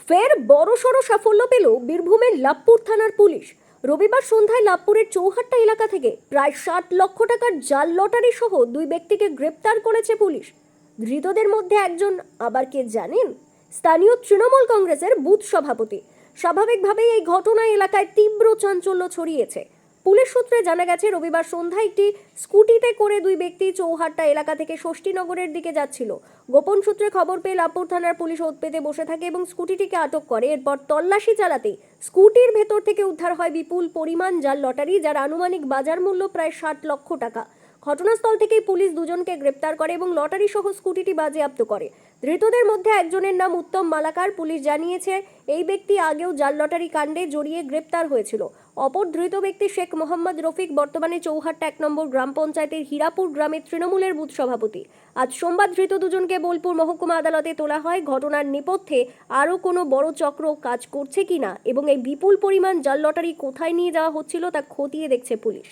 ফের বড়সড় সাফল্য পেল বীরভূমের লাভপুর থানার পুলিশ। রবিবার সন্ধ্যায় লাভপুরের চৌহাট্টা এলাকা থেকে প্রায় 60 লক্ষ টাকার জাল লটারি সহ দুই ব্যক্তিকে গ্রেপ্তার করেছে পুলিশ। ধৃতদের মধ্যে একজন আবার কে জানেন? স্থানীয় তৃণমূল কংগ্রেসের বুথ সভাপতি। স্বাভাবিকভাবেই এই ঘটনায় এলাকায় তীব্র চাঞ্চল্য ছড়িয়েছে। পুলিশ সূত্রে জানা গেছে, রবিবার সন্ধ্যায় একটি স্কুটিতে করে দুই ব্যক্তি চৌহাট্টা এলাকা থেকে ষষ্ঠীনগরের দিকে যাচ্ছিল। গোপন সূত্রে খবর পেয়ে লাভপুর থানার পুলিশ ওত পেতে বসে থাকে এবং স্কুটিটিকে আটক করে। এরপর তল্লাশি চালাতেই স্কুটির ভেতর থেকে উদ্ধার হয় বিপুল পরিমাণ জাল লটারি, যার আনুমানিক বাজার মূল্য প্রায় 60 লক্ষ টাকা। ঘটনাস্থল থেকেই পুলিশ দুজনকে গ্রেপ্তার করে এবং লটারি সহ স্কুটিটি বাজেয়াপ্ত করে। ধৃতদের মধ্যে একজনের নাম উত্তম মালাকার। পুলিশ জানিয়েছে, এই ব্যক্তি আগেও জাল লটারি কাণ্ডে জড়িয়ে গ্রেপ্তার হয়েছিল। অপর ধৃত ব্যক্তি শেখ মোহাম্মদ রফিক, বর্তমানে চৌহাট্টা 1 নম্বর গ্রাম পঞ্চায়েতের হীরাপুর গ্রামের তৃণমূলের বুথ সভাপতি। আজ সোমবার ধৃত দুজনকে বোলপুর মহকুমা আদালতে তোলা হয়। ঘটনার নেপথ্যে আরও কোনো বড় চক্র কাজ করছে কিনা এবং এই বিপুল পরিমাণ জাল লটারি কোথায় নিয়ে যাওয়া হচ্ছিল তা খতিয়ে দেখছে পুলিশ।